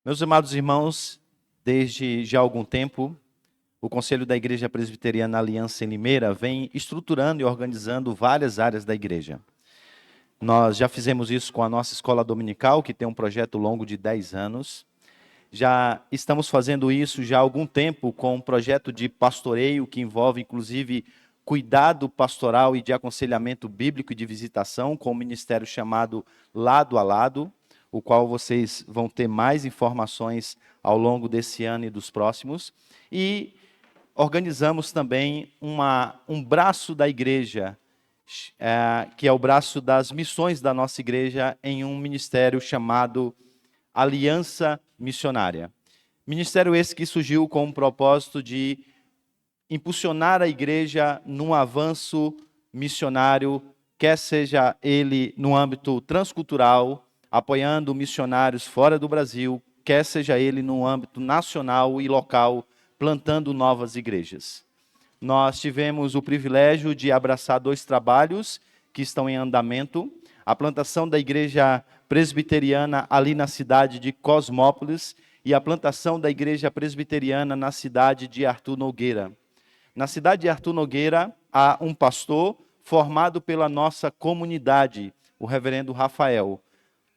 Meus amados irmãos, desde já algum tempo, o Conselho da Igreja Presbiteriana Aliança em Limeira vem estruturando e organizando várias áreas da igreja. Nós já fizemos isso com a nossa escola dominical, que tem um projeto longo de 10 anos. Já estamos fazendo isso já há algum tempo com um projeto de pastoreio, que envolve, inclusive, cuidado pastoral e de aconselhamento bíblico e de visitação, com um ministério chamado Lado a Lado, o qual vocês vão ter mais informações ao longo desse ano e dos próximos. E organizamos também um braço da igreja, que é o braço das missões da nossa igreja, em um ministério chamado Aliança Missionária. Ministério esse que surgiu com o propósito de impulsionar a igreja num avanço missionário, quer seja ele no âmbito transcultural, apoiando missionários fora do Brasil, quer seja ele no âmbito nacional e local, plantando novas igrejas. Nós tivemos o privilégio de abraçar 2 trabalhos que estão em andamento: a plantação da igreja presbiteriana ali na cidade de Cosmópolis e a plantação da igreja presbiteriana na cidade de Artur Nogueira. Na cidade de Artur Nogueira, há um pastor formado pela nossa comunidade, o reverendo Rafael.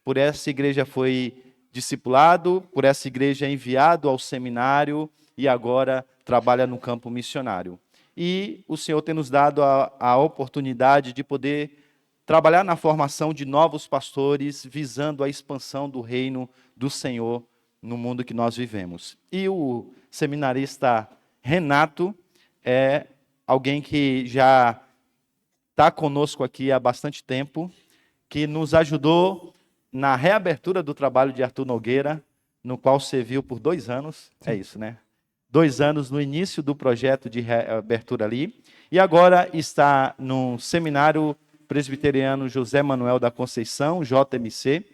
Por essa igreja foi discipulado, por essa igreja é enviado ao seminário e agora trabalha no campo missionário. E o Senhor tem nos dado a oportunidade de poder trabalhar na formação de novos pastores, visando a expansão do reino do Senhor no mundo que nós vivemos. E o seminarista Renato é alguém que já está conosco aqui há bastante tempo, que nos ajudou na reabertura do trabalho de Artur Nogueira, no qual serviu por 2 anos. Sim. É isso, né? 2 anos no início do projeto de reabertura ali. E agora está no Seminário Presbiteriano José Manuel da Conceição, JMC,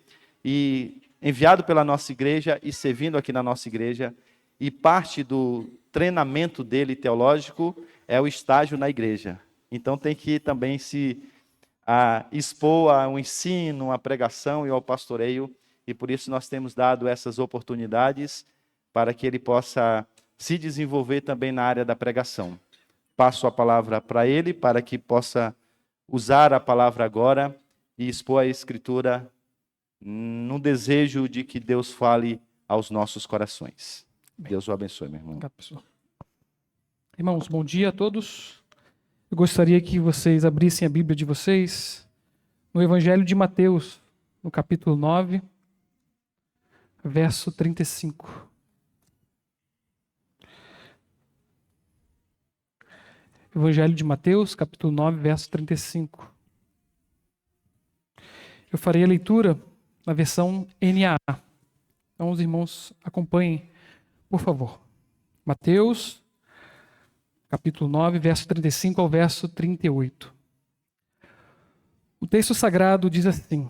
e enviado pela nossa igreja e servindo aqui na nossa igreja. E parte do treinamento dele teológico é o estágio na igreja. Então tem que também se expor ao ensino, à pregação e ao pastoreio, e por isso nós temos dado essas oportunidades para que ele possa se desenvolver também na área da pregação. Passo a palavra para ele, para que possa usar a palavra agora e expor a Escritura no desejo de que Deus fale aos nossos corações. Bem, Deus o abençoe, meu irmão. Obrigado, pessoal. Irmãos, bom dia a todos. Eu gostaria que vocês abrissem a Bíblia de vocês no Evangelho de Mateus, no capítulo 9, verso 35. Evangelho de Mateus, capítulo 9, verso 35. Eu farei a leitura na versão NAA. Então, os irmãos acompanhem, por favor. Mateus, capítulo 9, verso 35 ao verso 38. O texto sagrado diz assim: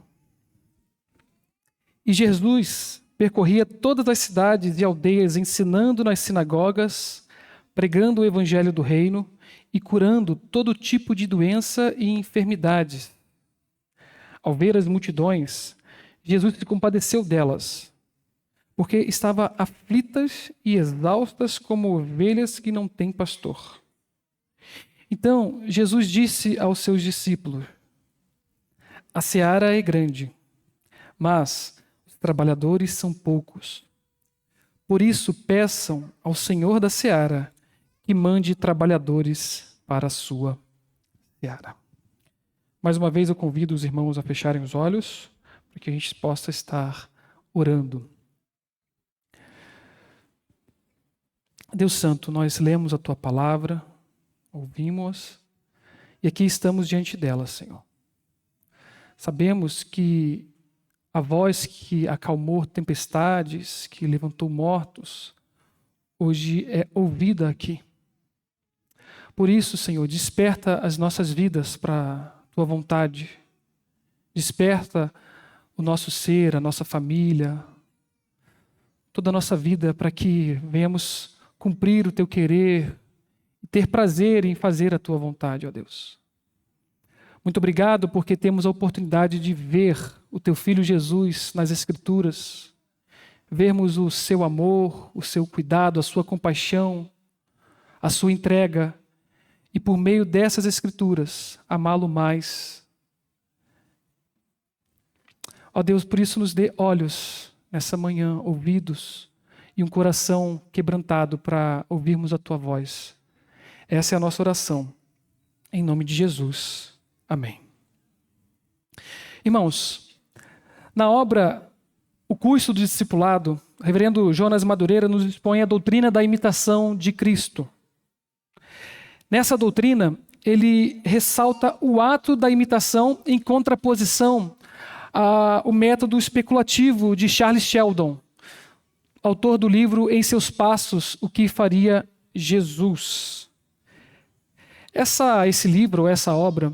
E Jesus percorria todas as cidades e aldeias, ensinando nas sinagogas, pregando o evangelho do reino e curando todo tipo de doença e enfermidades. Ao ver as multidões, Jesus se compadeceu delas, porque estavam aflitas e exaustas como ovelhas que não têm pastor. Então, Jesus disse aos seus discípulos: A seara é grande, mas os trabalhadores são poucos. Por isso, peçam ao Senhor da seara que mande trabalhadores para a sua seara. Mais uma vez eu convido os irmãos a fecharem os olhos, para que a gente possa estar orando. Deus Santo, nós lemos a Tua palavra, ouvimos, e aqui estamos diante dela, Senhor. Sabemos que a voz que acalmou tempestades, que levantou mortos, hoje é ouvida aqui. Por isso, Senhor, desperta as nossas vidas para a Tua vontade. Desperta o nosso ser, a nossa família, toda a nossa vida, para que venhamos cumprir o Teu querer e ter prazer em fazer a Tua vontade, ó Deus. Muito obrigado porque temos a oportunidade de ver o Teu Filho Jesus nas Escrituras, vermos o seu amor, o seu cuidado, a sua compaixão, a sua entrega, e por meio dessas escrituras, amá-lo mais. Ó Deus, por isso nos dê olhos nessa manhã, ouvidos e um coração quebrantado para ouvirmos a tua voz. Essa é a nossa oração. Em nome de Jesus. Amém. Irmãos, na obra O Curso do Discipulado, o reverendo Jonas Madureira nos expõe a doutrina da imitação de Cristo. Nessa doutrina, ele ressalta o ato da imitação em contraposição ao método especulativo de Charles Sheldon, autor do livro Em Seus Passos, O que Faria Jesus. Esse livro, essa obra,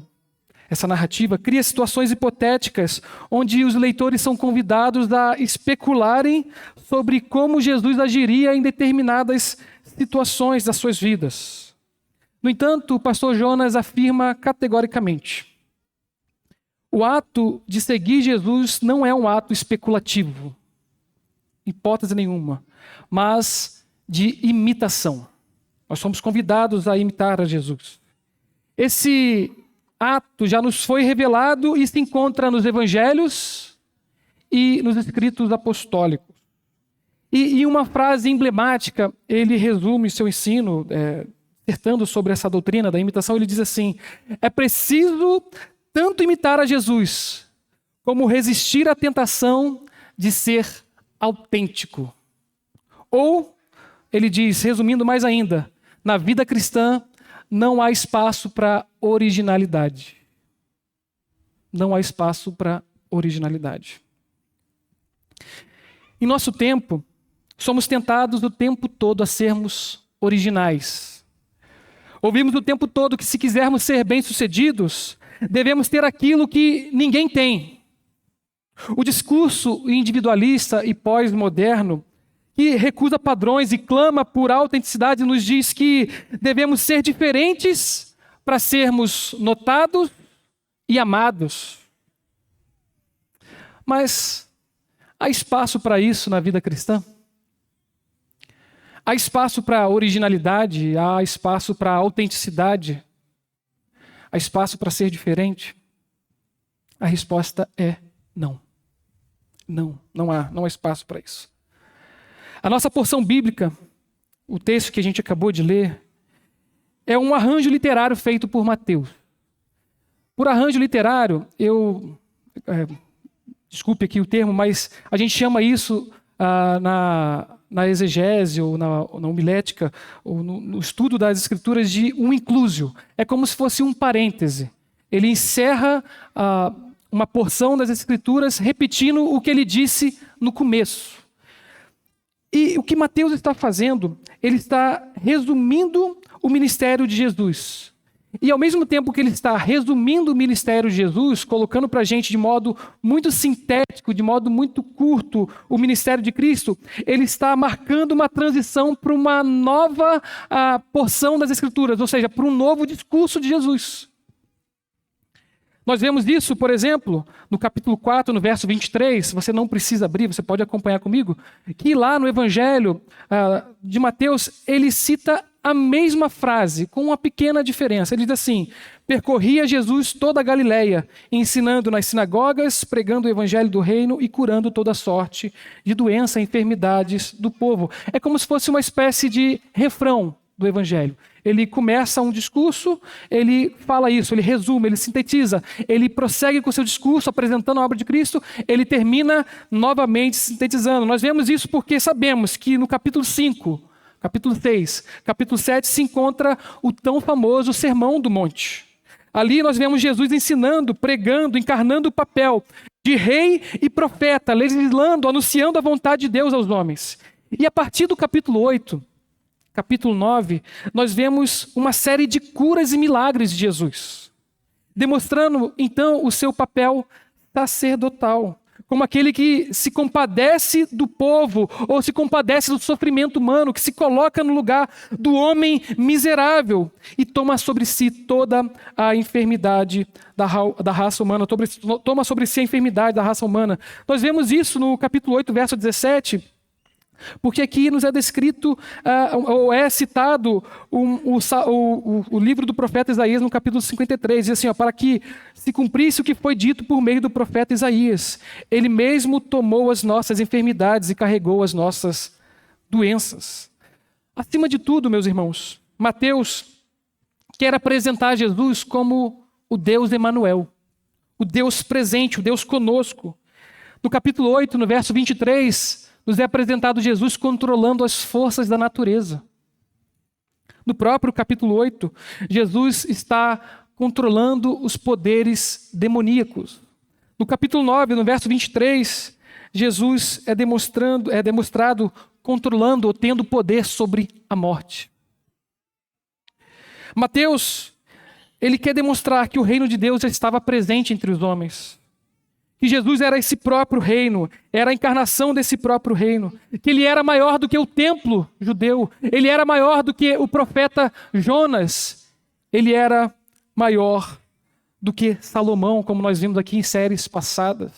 essa narrativa, cria situações hipotéticas onde os leitores são convidados a especularem sobre como Jesus agiria em determinadas situações das suas vidas. No entanto, o pastor Jonas afirma categoricamente: o ato de seguir Jesus não é um ato especulativo, hipótese nenhuma, mas de imitação. Nós somos convidados a imitar a Jesus. Esse ato já nos foi revelado e se encontra nos evangelhos e nos escritos apostólicos. E em uma frase emblemática, ele resume seu ensino, dissertando sobre essa doutrina da imitação. Ele diz assim: é preciso tanto imitar a Jesus, como resistir à tentação de ser autêntico. Ou, ele diz, resumindo mais ainda, na vida cristã não há espaço para originalidade. Não há espaço para originalidade. Em nosso tempo, somos tentados o tempo todo a sermos originais. Ouvimos o tempo todo que se quisermos ser bem-sucedidos, devemos ter aquilo que ninguém tem. O discurso individualista e pós-moderno, que recusa padrões e clama por autenticidade, nos diz que devemos ser diferentes para sermos notados e amados. Mas há espaço para isso na vida cristã? Há espaço para originalidade? Há espaço para autenticidade? Há espaço para ser diferente? A resposta é não. Não há espaço para isso. A nossa porção bíblica, o texto que a gente acabou de ler, é um arranjo literário feito por Mateus. Por arranjo literário, desculpe aqui o termo, mas a gente chama isso na exegese ou na homilética, ou no estudo das escrituras, de um inclusio. É como se fosse um parêntese. Ele encerra uma porção das escrituras repetindo o que ele disse no começo. E o que Mateus está fazendo, ele está resumindo o ministério de Jesus. E ao mesmo tempo que ele está resumindo o ministério de Jesus, colocando para a gente de modo muito sintético, de modo muito curto, o ministério de Cristo, ele está marcando uma transição para uma nova porção das Escrituras, ou seja, para um novo discurso de Jesus. Nós vemos isso, por exemplo, no capítulo 4, no verso 23, você não precisa abrir, você pode acompanhar comigo, que lá no Evangelho de Mateus, ele cita a mesma frase, com uma pequena diferença. Ele diz assim: percorria Jesus toda a Galileia, ensinando nas sinagogas, pregando o evangelho do reino e curando toda sorte de doença e enfermidades do povo. É como se fosse uma espécie de refrão do evangelho. Ele começa um discurso, ele fala isso, ele resume, ele sintetiza, ele prossegue com o seu discurso, apresentando a obra de Cristo, ele termina novamente sintetizando. Nós vemos isso porque sabemos que no capítulo 5, capítulo 6, capítulo 7 se encontra o tão famoso Sermão do Monte. Ali nós vemos Jesus ensinando, pregando, encarnando o papel de rei e profeta, legislando, anunciando a vontade de Deus aos homens. E a partir do capítulo 8, capítulo 9, nós vemos uma série de curas e milagres de Jesus, demonstrando então o seu papel sacerdotal, como aquele que se compadece do povo, ou se compadece do sofrimento humano, que se coloca no lugar do homem miserável e toma sobre si toda a enfermidade da raça humana, toma sobre si a enfermidade da raça humana. Nós vemos isso no capítulo 8, verso 17, Porque aqui nos é descrito, ou é citado o livro do profeta Isaías no capítulo 53, diz assim, ó, para que se cumprisse o que foi dito por meio do profeta Isaías. Ele mesmo tomou as nossas enfermidades e carregou as nossas doenças. Acima de tudo, meus irmãos, Mateus quer apresentar Jesus como o Deus Emanuel, o Deus presente, o Deus conosco. No capítulo 8, no verso 23, nos é apresentado Jesus controlando as forças da natureza. No próprio capítulo 8, Jesus está controlando os poderes demoníacos. No capítulo 9, no verso 23, Jesus é demonstrado controlando ou tendo poder sobre a morte. Mateus, ele quer demonstrar que o reino de Deus já estava presente entre os homens. Que Jesus era esse próprio reino, era a encarnação desse próprio reino. Que ele era maior do que o templo judeu. Ele era maior do que o profeta Jonas. Ele era maior do que Salomão, como nós vimos aqui em séries passadas.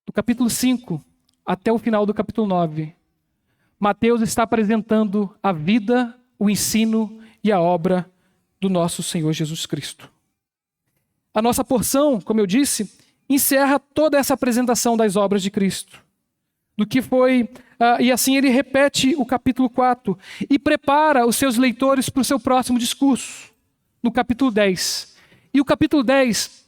Do capítulo 5 até o final do capítulo 9, Mateus está apresentando a vida, o ensino e a obra do nosso Senhor Jesus Cristo. A nossa porção, como eu disse, encerra toda essa apresentação das obras de Cristo. Do que foi, e assim ele repete o capítulo 4 e prepara os seus leitores para o seu próximo discurso, no capítulo 10. E o capítulo 10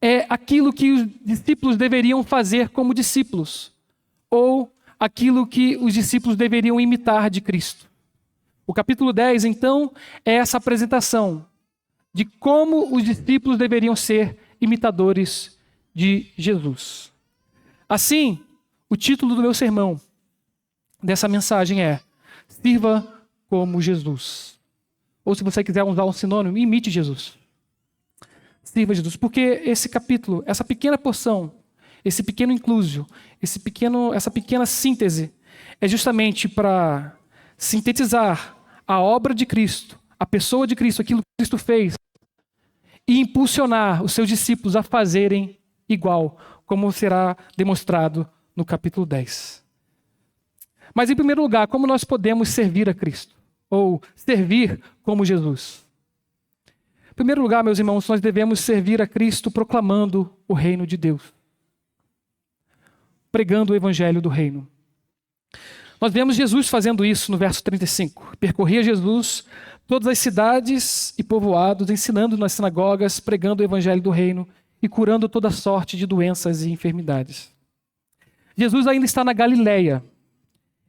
é aquilo que os discípulos deveriam fazer como discípulos, ou aquilo que os discípulos deveriam imitar de Cristo. O capítulo 10, então, é essa apresentação de como os discípulos deveriam ser imitadores de Jesus. Assim, o título do meu sermão, dessa mensagem é: Sirva como Jesus. Ou se você quiser usar um sinônimo, imite Jesus. Sirva Jesus. Porque esse capítulo, essa pequena porção, esse pequeno inclusio, essa pequena síntese, é justamente para sintetizar a obra de Cristo, a pessoa de Cristo, aquilo que Cristo fez, e impulsionar os seus discípulos a fazerem igual, como será demonstrado no capítulo 10. Mas, em primeiro lugar, como nós podemos servir a Cristo? Ou servir como Jesus? Em primeiro lugar, meus irmãos, nós devemos servir a Cristo proclamando o reino de Deus, pregando o evangelho do reino. Nós vemos Jesus fazendo isso no verso 35. Percorria Jesus todas as cidades e povoados, ensinando nas sinagogas, pregando o evangelho do reino e curando toda sorte de doenças e enfermidades. Jesus ainda está na Galileia.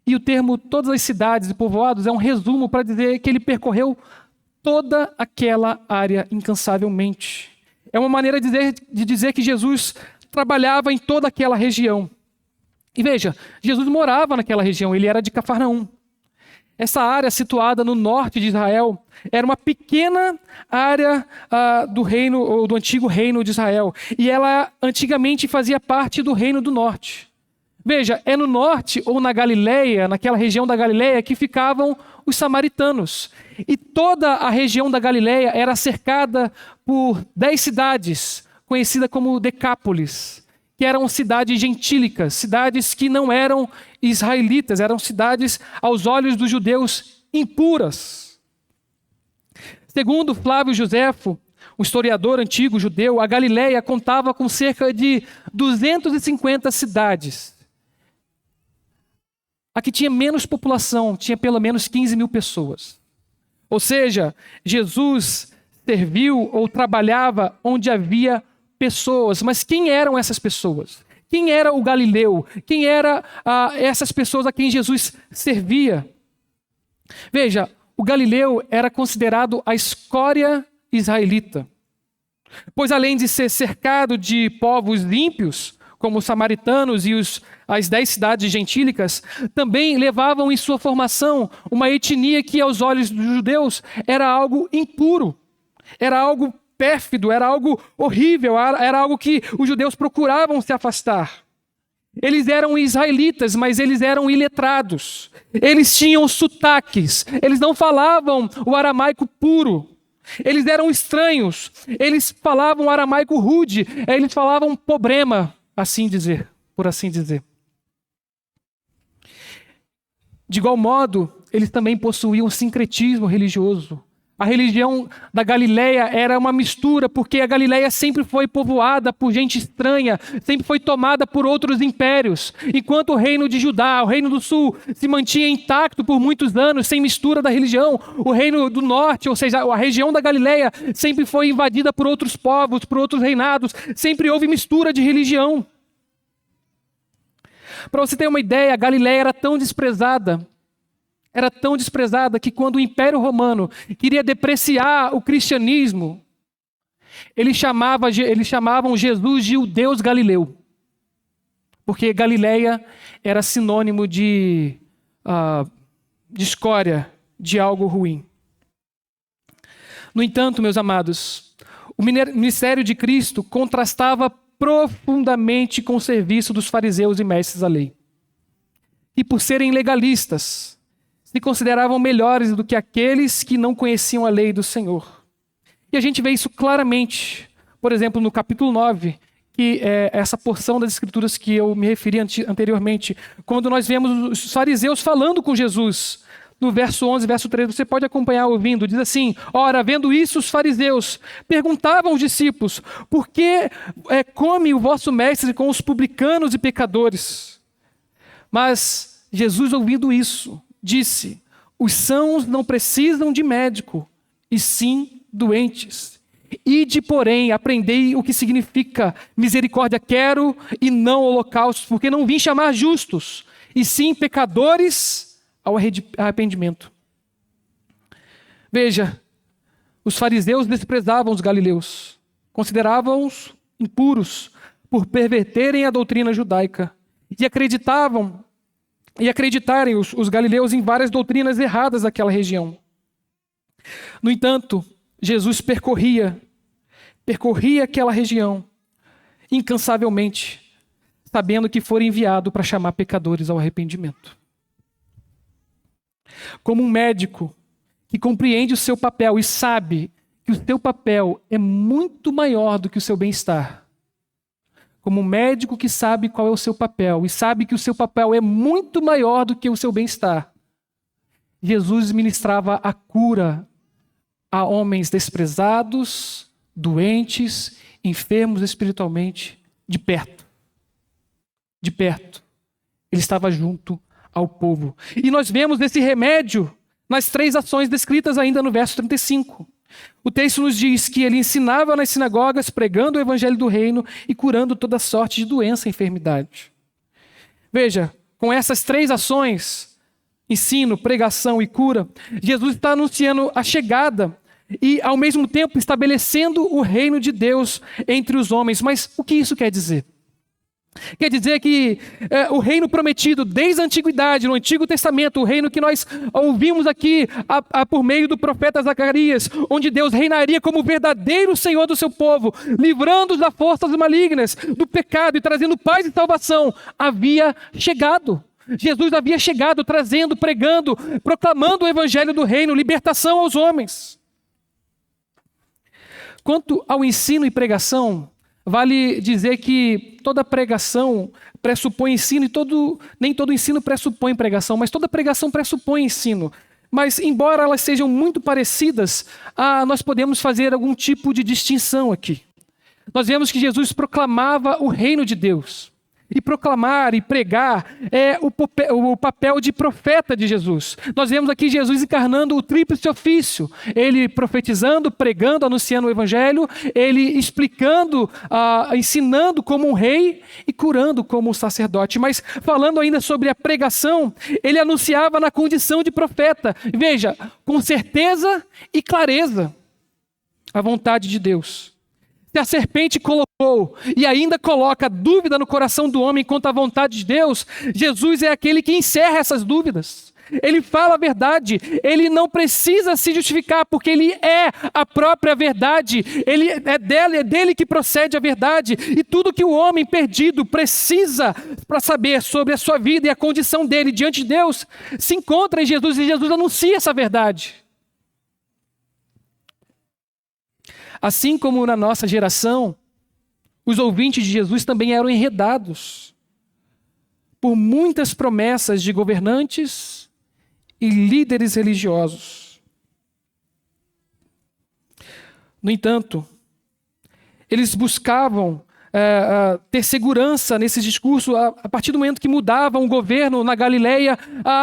E o termo todas as cidades e povoados é um resumo para dizer que ele percorreu toda aquela área incansavelmente. É uma maneira de dizer que Jesus trabalhava em toda aquela região. E veja, Jesus morava naquela região, ele era de Cafarnaum. Essa área situada no norte de Israel era uma pequena área do reino, ou do antigo reino de Israel. E ela antigamente fazia parte do reino do norte. Veja, é no norte ou na Galileia, naquela região da Galileia, que ficavam os samaritanos. E toda a região da Galileia era cercada por 10 cidades, conhecidas como Decápolis, que eram cidades gentílicas, cidades que não eram israelitas, eram cidades, aos olhos dos judeus, impuras. Segundo Flávio Joséfo, um historiador antigo judeu, a Galileia contava com cerca de 250 cidades. A que tinha menos população, tinha pelo menos 15 mil pessoas. Ou seja, Jesus serviu ou trabalhava onde havia pessoas. Mas quem eram essas pessoas? Quem era o Galileu? Quem eram essas pessoas a quem Jesus servia? Veja, o Galileu era considerado a escória israelita. Pois além de ser cercado de povos ímpios, como os samaritanos e as 10 cidades gentílicas, também levavam em sua formação uma etnia que, aos olhos dos judeus, era algo impuro, era algo pérfido, era algo horrível, era algo que os judeus procuravam se afastar. Eles eram israelitas, mas eles eram iletrados. Eles tinham sotaques, eles não falavam o aramaico puro. Eles eram estranhos, eles falavam aramaico rude, eles falavam problema, por assim dizer. De igual modo, eles também possuíam um sincretismo religioso. A religião da Galileia era uma mistura, porque a Galileia sempre foi povoada por gente estranha, sempre foi tomada por outros impérios. Enquanto o reino de Judá, o reino do sul, se mantinha intacto por muitos anos, sem mistura da religião, o reino do norte, ou seja, a região da Galileia, sempre foi invadida por outros povos, por outros reinados, sempre houve mistura de religião. Para você ter uma ideia, a Galileia era tão desprezada que quando o Império Romano queria depreciar o cristianismo, eles chamavam Jesus de o Deus Galileu. Porque Galileia era sinônimo de escória, de algo ruim. No entanto, meus amados, o ministério de Cristo contrastava profundamente com o serviço dos fariseus e mestres da lei. E por serem legalistas, se consideravam melhores do que aqueles que não conheciam a lei do Senhor. E a gente vê isso claramente, por exemplo, no capítulo 9, que é essa porção das Escrituras que eu me referi anteriormente, quando nós vemos os fariseus falando com Jesus. No verso 11, verso 13, você pode acompanhar ouvindo, diz assim: ora, vendo isso, os fariseus perguntavam aos discípulos: por que come o vosso mestre com os publicanos e pecadores? Mas Jesus, ouvindo isso, disse: os sãos não precisam de médico, e sim doentes. Ide, porém, aprendei o que significa misericórdia quero e não holocaustos, porque não vim chamar justos, e sim pecadores ao arrependimento. Veja, os fariseus desprezavam os galileus, consideravam-os impuros por perverterem a doutrina judaica, e acreditarem os galileus em várias doutrinas erradas daquela região. No entanto, Jesus percorria aquela região incansavelmente, sabendo que fora enviado para chamar pecadores ao arrependimento. Como um médico que compreende o seu papel e sabe que o seu papel é muito maior do que o seu bem-estar. Como um médico que sabe qual é o seu papel e sabe que o seu papel é muito maior do que o seu bem-estar, Jesus ministrava a cura a homens desprezados, doentes, enfermos espiritualmente, de perto. De perto. Ele estava junto ao povo. E nós vemos esse remédio nas 3 ações descritas ainda no verso 35. O texto nos diz que ele ensinava nas sinagogas, pregando o evangelho do reino e curando toda sorte de doença e enfermidade. Veja, com essas 3 ações, ensino, pregação e cura, Jesus está anunciando a chegada e, ao mesmo tempo, estabelecendo o reino de Deus entre os homens. Mas o que isso quer dizer? Quer dizer que o reino prometido desde a antiguidade, no Antigo Testamento, o reino que nós ouvimos aqui por meio do profeta Zacarias, onde Deus reinaria como verdadeiro Senhor do seu povo, livrando-os das forças malignas, do pecado e trazendo paz e salvação, havia chegado. Jesus havia chegado trazendo, pregando, proclamando o evangelho do reino, libertação aos homens. Quanto ao ensino e pregação, vale dizer que toda pregação pressupõe ensino e nem todo ensino pressupõe pregação, mas toda pregação pressupõe ensino. Mas, embora elas sejam muito parecidas, nós podemos fazer algum tipo de distinção aqui. Nós vemos que Jesus proclamava o reino de Deus. E proclamar e pregar é o papel de profeta de Jesus. Nós vemos aqui Jesus encarnando o tríplice ofício. Ele profetizando, pregando, anunciando o evangelho. Ele explicando, ensinando como um rei e curando como um sacerdote. Mas falando ainda sobre a pregação, ele anunciava na condição de profeta. Veja, com certeza e clareza a vontade de Deus. Se a serpente colocou e ainda coloca dúvida no coração do homem quanto à vontade de Deus, Jesus é aquele que encerra essas dúvidas. Ele fala a verdade, ele não precisa se justificar, porque ele é a própria verdade, é dele que procede a verdade, e tudo que o homem perdido precisa para saber sobre a sua vida e a condição dele diante de Deus, se encontra em Jesus, e Jesus anuncia essa verdade. Assim como na nossa geração, os ouvintes de Jesus também eram enredados por muitas promessas de governantes, e líderes religiosos. No entanto, eles buscavam ter segurança nesses discursos. A partir do momento que mudavam o governo na Galileia,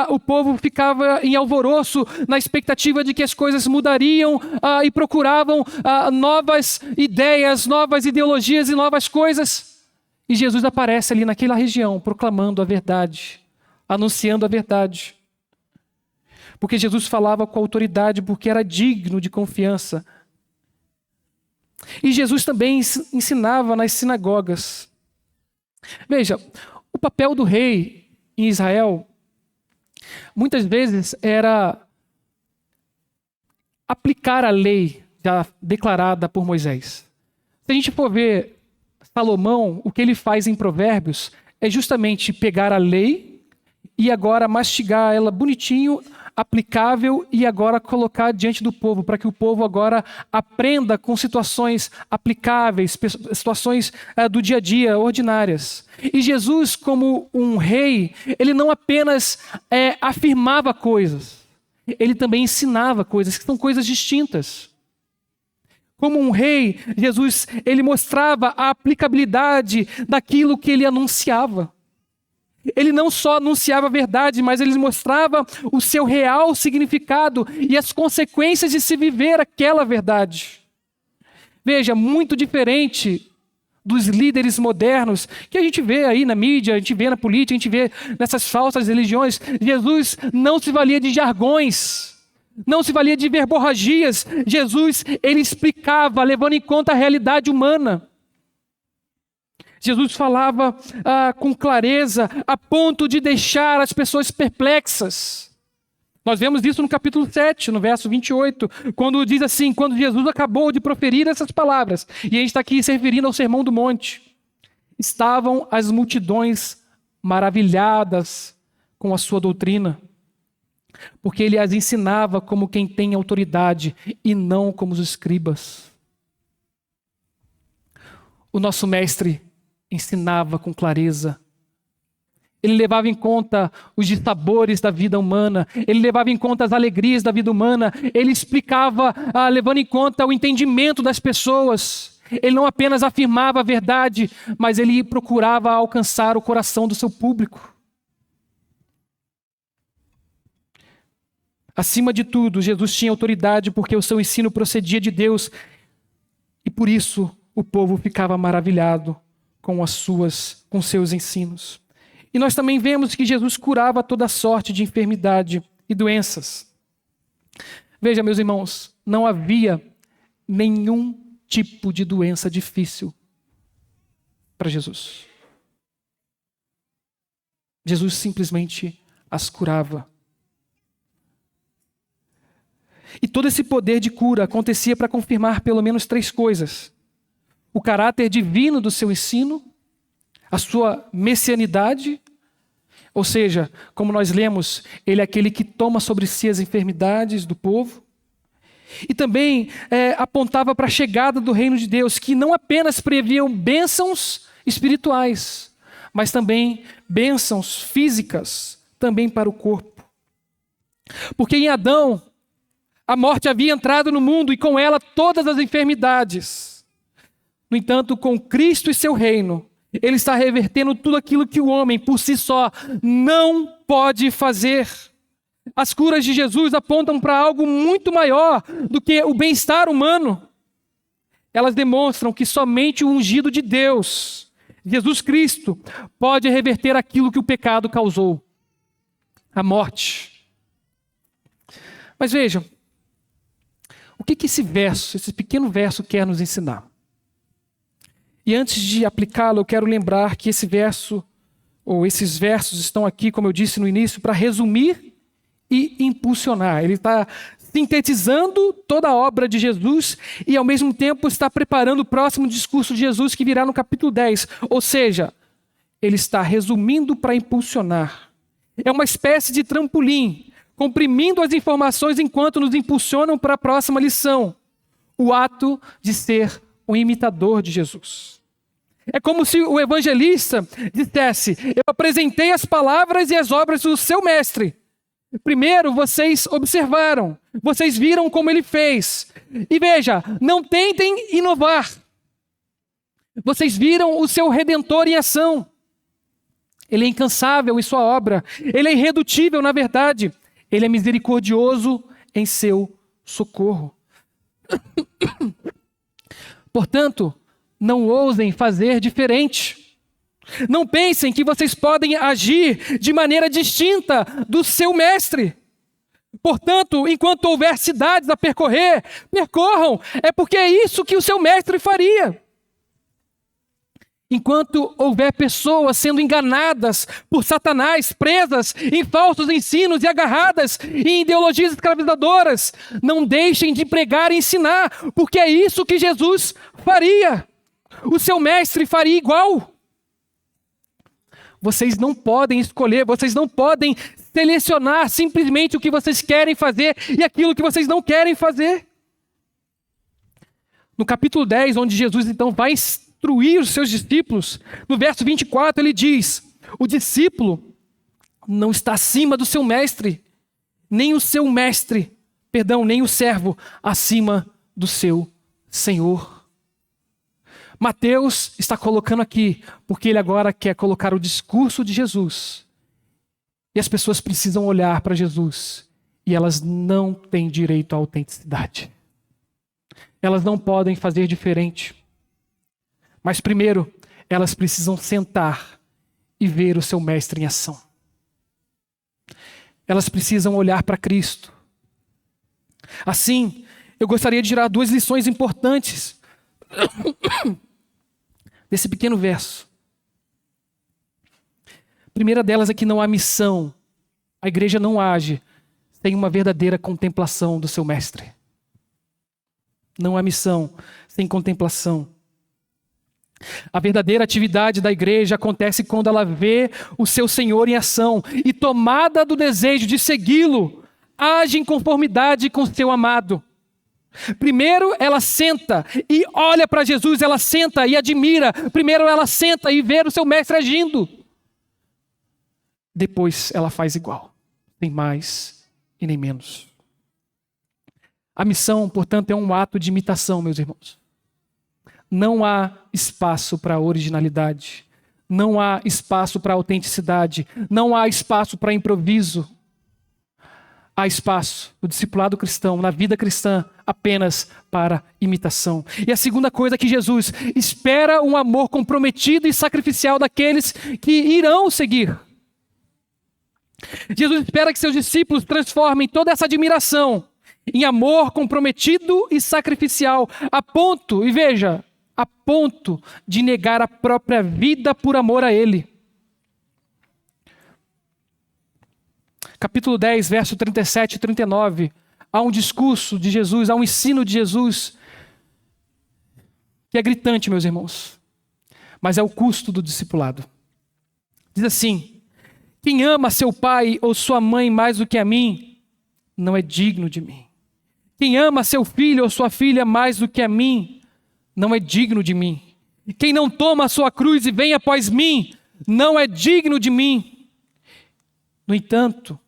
o povo ficava em alvoroço, na expectativa de que as coisas mudariam, e procuravam novas ideias, novas ideologias e novas coisas. E Jesus aparece ali naquela região, proclamando a verdade, anunciando a verdade. Porque Jesus falava com autoridade, porque era digno de confiança. E Jesus também ensinava nas sinagogas. Veja, o papel do rei em Israel, muitas vezes era aplicar a lei já declarada por Moisés. Se a gente for ver Salomão, o que ele faz em Provérbios é justamente pegar a lei e agora mastigar ela bonitinho, aplicável, e agora colocar diante do povo, para que o povo agora aprenda com situações aplicáveis, situações do dia a dia, ordinárias. E Jesus, como um rei, ele não apenas afirmava coisas, ele também ensinava coisas, que são coisas distintas. Como um rei, Jesus, ele mostrava a aplicabilidade daquilo que ele anunciava. Ele não só anunciava a verdade, mas ele mostrava o seu real significado e as consequências de se viver aquela verdade. Veja, muito diferente dos líderes modernos que a gente vê aí na mídia, a gente vê na política, a gente vê nessas falsas religiões. Jesus não se valia de jargões, não se valia de verborragias. Jesus, ele explicava, levando em conta a realidade humana. Jesus falava com clareza, a ponto de deixar as pessoas perplexas. Nós vemos isso no capítulo 7, no verso 28, quando diz assim, quando Jesus acabou de proferir essas palavras, e a gente está aqui se referindo ao Sermão do Monte, estavam as multidões maravilhadas com a sua doutrina, porque ele as ensinava como quem tem autoridade e não como os escribas. O nosso mestre ensinava com clareza. Ele levava em conta os dissabores da vida humana. Ele levava em conta as alegrias da vida humana. Ele explicava, levando em conta o entendimento das pessoas. Ele não apenas afirmava a verdade, mas ele procurava alcançar o coração do seu público. Acima de tudo, Jesus tinha autoridade porque o seu ensino procedia de Deus. E por isso o povo ficava maravilhado com seus ensinos. E nós também vemos que Jesus curava toda sorte de enfermidade e doenças. Veja, meus irmãos, não havia nenhum tipo de doença difícil para Jesus. Jesus simplesmente as curava. E todo esse poder de cura acontecia para confirmar pelo menos 3 coisas: o caráter divino do seu ensino, a sua messianidade, ou seja, como nós lemos, ele é aquele que toma sobre si as enfermidades do povo. E também apontava para a chegada do reino de Deus, que não apenas previam bênçãos espirituais, mas também bênçãos físicas, também para o corpo. Porque em Adão, a morte havia entrado no mundo e com ela todas as enfermidades. No entanto, com Cristo e seu reino, ele está revertendo tudo aquilo que o homem, por si só, não pode fazer. As curas de Jesus apontam para algo muito maior do que o bem-estar humano. Elas demonstram que somente o ungido de Deus, Jesus Cristo, pode reverter aquilo que o pecado causou, a morte. Mas vejam, o que esse pequeno verso quer nos ensinar? E antes de aplicá-lo, eu quero lembrar que esse verso, ou esses versos estão aqui, como eu disse no início, para resumir e impulsionar. Ele está sintetizando toda a obra de Jesus e, ao mesmo tempo, está preparando o próximo discurso de Jesus, que virá no capítulo 10. Ou seja, ele está resumindo para impulsionar. É uma espécie de trampolim, comprimindo as informações enquanto nos impulsionam para a próxima lição: o ato de ser um imitador de Jesus. É como se o evangelista dissesse: eu apresentei as palavras e as obras do seu mestre, Primeiro, vocês observaram, vocês viram como ele fez. E veja, não tentem inovar. Vocês viram o seu Redentor em ação. Ele é incansável em sua obra. Ele é irredutível na verdade. Ele é misericordioso em seu socorro. Portanto, não ousem fazer diferente. Não pensem que vocês podem agir de maneira distinta do seu mestre. Portanto, enquanto houver cidades a percorrer, percorram. É porque é isso que o seu mestre faria. Enquanto houver pessoas sendo enganadas por Satanás, presas em falsos ensinos e agarradas em ideologias escravizadoras, não deixem de pregar e ensinar, porque é isso que Jesus faria. O seu mestre faria igual. Vocês não podem escolher, vocês não podem selecionar simplesmente o que vocês querem fazer e aquilo que vocês não querem fazer. No capítulo 10, onde Jesus então vai instruir os seus discípulos, no verso 24 ele diz: o discípulo não está acima do seu mestre, nem o servo acima do seu Senhor. Mateus está colocando aqui, porque ele agora quer colocar o discurso de Jesus. E as pessoas precisam olhar para Jesus, e elas não têm direito à autenticidade. Elas não podem fazer diferente. Mas primeiro, elas precisam sentar e ver o seu mestre em ação. Elas precisam olhar para Cristo. Assim, eu gostaria de tirar 2 lições importantes desse pequeno verso. A primeira delas é que não há missão. A igreja não age sem uma verdadeira contemplação do seu mestre. Não há missão sem contemplação. A verdadeira atividade da igreja acontece quando ela vê o seu Senhor em ação e, tomada do desejo de segui-lo, age em conformidade com seu amado. Primeiro ela senta e olha para Jesus, ela senta e admira. Primeiro ela senta e vê o seu mestre agindo. Depois ela faz igual, nem mais e nem menos. A missão, portanto, é um ato de imitação, meus irmãos. Não há espaço para originalidade, não há espaço para autenticidade, não há espaço para improviso. Há espaço, no discipulado cristão, na vida cristã, apenas para imitação. E a segunda coisa é que Jesus espera um amor comprometido e sacrificial daqueles que irão seguir. Jesus espera que seus discípulos transformem toda essa admiração em amor comprometido e sacrificial, a ponto de negar a própria vida por amor a Ele. Capítulo 10, verso 37 e 39, há um discurso de Jesus, há um ensino de Jesus que é gritante, meus irmãos, mas é o custo do discipulado. Diz assim: quem ama seu pai ou sua mãe mais do que a mim, não é digno de mim. Quem ama seu filho ou sua filha mais do que a mim, não é digno de mim. Quem não toma a sua cruz e vem após mim, não é digno de mim. No entanto,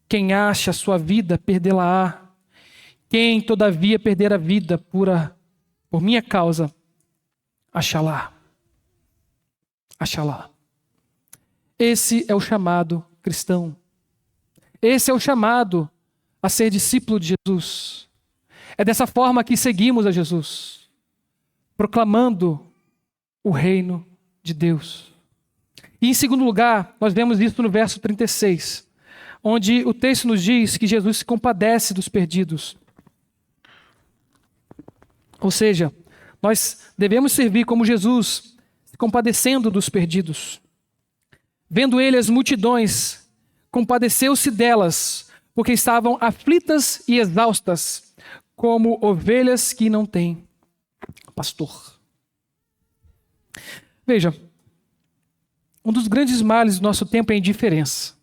quem acha a sua vida, perdê-la-á. Quem, todavia, perder a vida por minha causa, achá-la. Achá-la. Esse é o chamado cristão. Esse é o chamado a ser discípulo de Jesus. É dessa forma que seguimos a Jesus, proclamando o reino de Deus. E em segundo lugar, nós vemos isso no verso 36, onde o texto nos diz que Jesus se compadece dos perdidos. Ou seja, nós devemos servir como Jesus, se compadecendo dos perdidos. Vendo ele as multidões, compadeceu-se delas, porque estavam aflitas e exaustas, como ovelhas que não têm pastor. Veja, um dos grandes males do nosso tempo é a indiferença.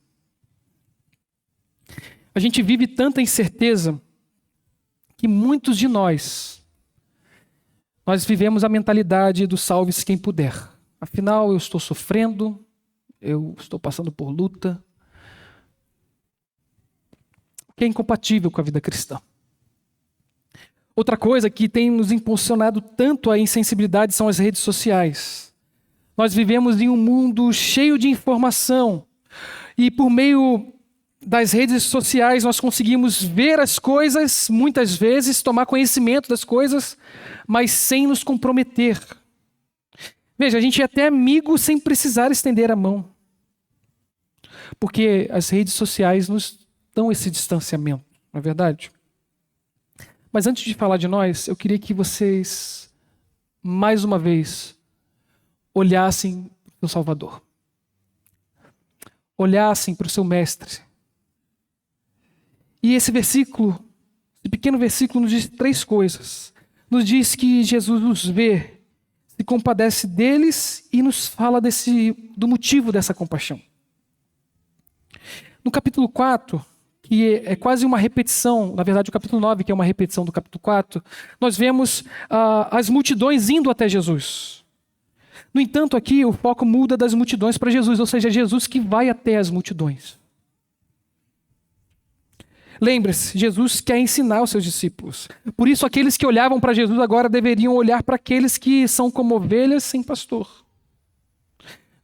A gente vive tanta incerteza que muitos de nós vivemos a mentalidade do salve-se quem puder. Afinal, eu estou sofrendo, eu estou passando por luta. que é incompatível com a vida cristã. Outra coisa que tem nos impulsionado tanto à insensibilidade são as redes sociais. Nós vivemos em um mundo cheio de informação e por meio das redes sociais nós conseguimos ver as coisas, muitas vezes tomar conhecimento das coisas, mas sem nos comprometer. Veja, a gente é até amigo sem precisar estender a mão, porque as redes sociais nos dão esse distanciamento, não é verdade? Mas antes de falar de nós, eu queria que vocês, mais uma vez, olhassem para o Salvador. Olhassem para o seu Mestre. E esse versículo, esse pequeno versículo, nos diz 3 coisas. Nos diz que Jesus nos vê, se compadece deles e nos fala do motivo dessa compaixão. No capítulo 4... que é quase uma repetição, na verdade o capítulo 9, que é uma repetição do capítulo 4, nós vemos as multidões indo até Jesus. No entanto, aqui o foco muda das multidões para Jesus, ou seja, Jesus que vai até as multidões. Lembre-se, Jesus quer ensinar os seus discípulos. Por isso, aqueles que olhavam para Jesus agora deveriam olhar para aqueles que são como ovelhas sem pastor.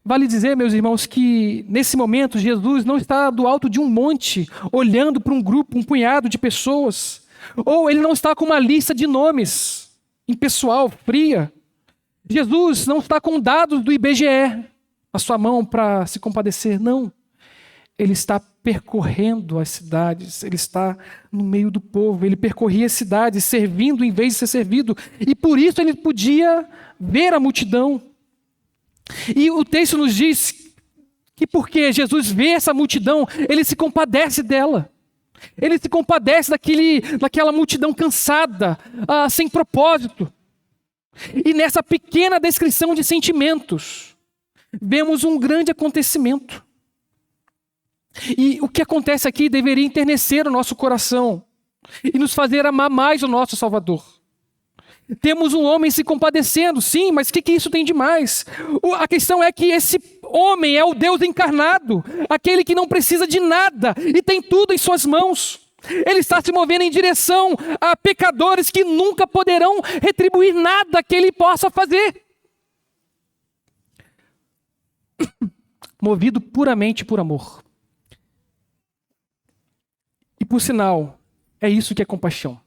Vale dizer, meus irmãos, que nesse momento Jesus não está do alto de um monte, olhando para um grupo, um punhado de pessoas. Ou ele não está com uma lista de nomes, impessoal, fria. Jesus não está com dados do IBGE na sua mão para se compadecer, não. Ele está percorrendo as cidades, ele está no meio do povo, ele percorria as cidades, servindo em vez de ser servido. E por isso ele podia ver a multidão. E o texto nos diz que porque Jesus vê essa multidão, ele se compadece dela. Ele se compadece daquela multidão cansada, sem propósito. E nessa pequena descrição de sentimentos, vemos um grande acontecimento. E o que acontece aqui deveria enternecer o nosso coração e nos fazer amar mais o nosso Salvador. Temos um homem se compadecendo, sim, mas o que isso tem de mais? A questão é que esse homem é o Deus encarnado, aquele que não precisa de nada e tem tudo em suas mãos. Ele está se movendo em direção a pecadores que nunca poderão retribuir nada que ele possa fazer. Movido puramente por amor. E por sinal, é isso que é compaixão.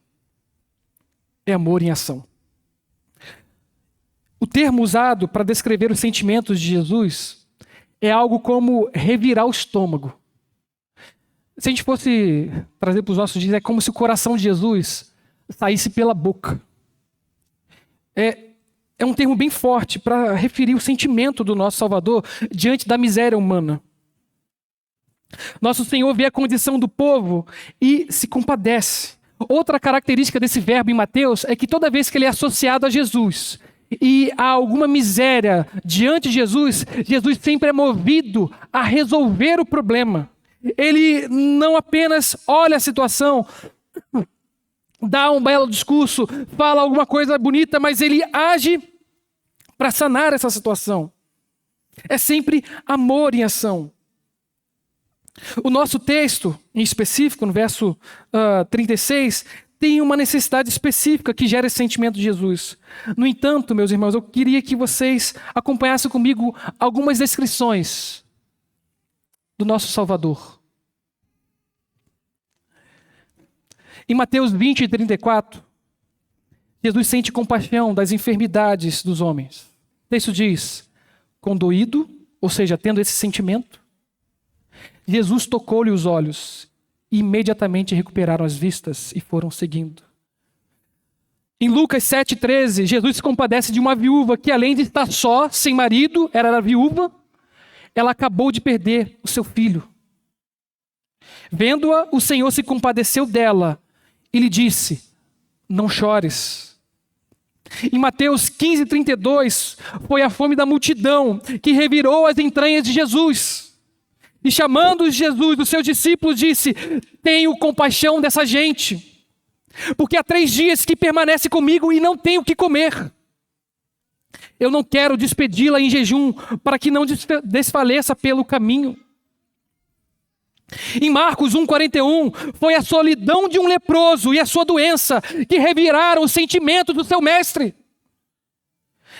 É amor em ação. O termo usado para descrever os sentimentos de Jesus é algo como revirar o estômago. Se a gente fosse trazer para os nossos dias, é como se o coração de Jesus saísse pela boca. É um termo bem forte para referir o sentimento do nosso Salvador diante da miséria humana. Nosso Senhor vê a condição do povo e se compadece. Outra característica desse verbo em Mateus é que toda vez que ele é associado a Jesus e há alguma miséria diante de Jesus, Jesus sempre é movido a resolver o problema. Ele não apenas olha a situação, dá um belo discurso, fala alguma coisa bonita, mas ele age para sanar essa situação. É sempre amor em ação. O nosso texto, em específico, no verso 36, tem uma necessidade específica que gera esse sentimento de Jesus. No entanto, meus irmãos, eu queria que vocês acompanhassem comigo algumas descrições do nosso Salvador. Em Mateus 20 e 34, Jesus sente compaixão das enfermidades dos homens. O texto diz, condoído, ou seja, tendo esse sentimento, Jesus tocou-lhe os olhos e imediatamente recuperaram as vistas e foram seguindo. Em Lucas 7,13, Jesus se compadece de uma viúva que, além de estar só, sem marido, era viúva, ela acabou de perder o seu filho. Vendo-a, o Senhor se compadeceu dela e lhe disse, não chores. Em Mateus 15,32, foi a fome da multidão que revirou as entranhas de Jesus. E chamando Jesus, os seus discípulos, disse, tenho compaixão dessa gente, porque há 3 dias que permanece comigo e não tem o que comer. Eu não quero despedi-la em jejum, para que não desfaleça pelo caminho. Em Marcos 1,41, foi a solidão de um leproso e a sua doença que reviraram os sentimentos do seu mestre.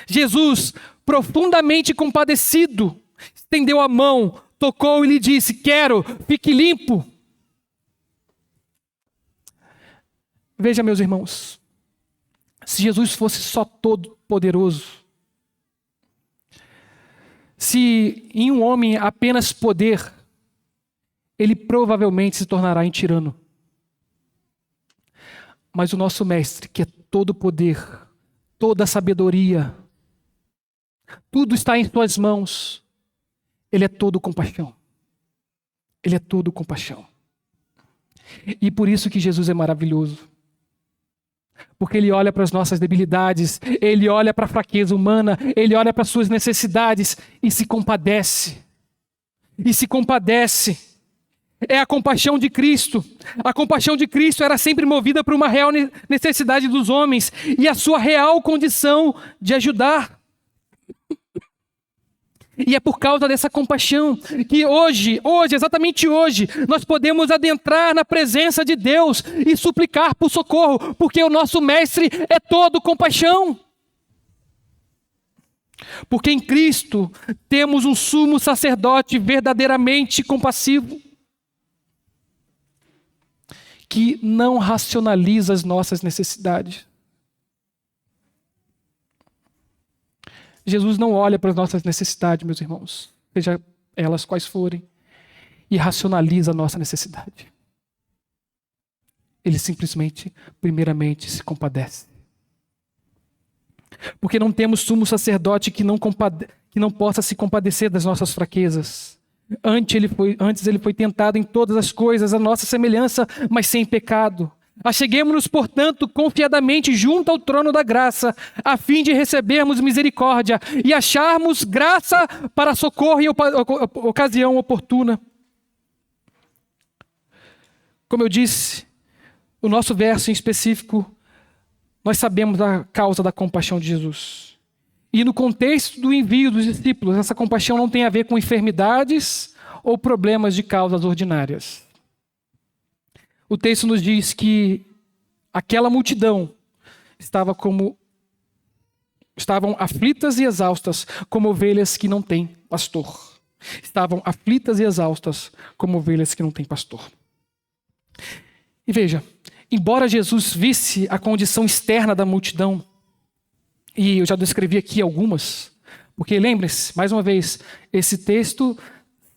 Jesus, profundamente compadecido, estendeu a mão, tocou e lhe disse: quero, fique limpo. Veja, meus irmãos, se Jesus fosse só todo poderoso, se em um homem apenas poder, ele provavelmente se tornará em tirano. Mas o nosso mestre, que é todo poder, toda sabedoria, tudo está em suas mãos, ele é todo compaixão. Ele é todo compaixão. E por isso que Jesus é maravilhoso. Porque ele olha para as nossas debilidades, ele olha para a fraqueza humana, ele olha para as suas necessidades e se compadece. E se compadece. É a compaixão de Cristo. A compaixão de Cristo era sempre movida por uma real necessidade dos homens e a sua real condição de ajudar. E é por causa dessa compaixão que hoje, exatamente hoje, nós podemos adentrar na presença de Deus e suplicar por socorro, porque o nosso mestre é todo compaixão. Porque em Cristo temos um sumo sacerdote verdadeiramente compassivo, que não racionaliza as nossas necessidades. Jesus não olha para as nossas necessidades, meus irmãos, seja elas quais forem, e racionaliza a nossa necessidade. Ele simplesmente, primeiramente, se compadece. Porque não temos sumo sacerdote que não possa se compadecer das nossas fraquezas. Antes ele foi tentado em todas as coisas, a nossa semelhança, mas sem pecado. Acheguemo-nos, portanto, confiadamente junto ao trono da graça, a fim de recebermos misericórdia e acharmos graça para socorro em ocasião oportuna. Como eu disse, o nosso verso em específico, nós sabemos a causa da compaixão de Jesus. E no contexto do envio dos discípulos, essa compaixão não tem a ver com enfermidades ou problemas de causas ordinárias. O texto nos diz que aquela multidão estavam aflitas e exaustas, como ovelhas que não têm pastor. Estavam aflitas e exaustas, como ovelhas que não têm pastor. E veja, embora Jesus visse a condição externa da multidão, e eu já descrevi aqui algumas, porque lembre-se, mais uma vez, esse texto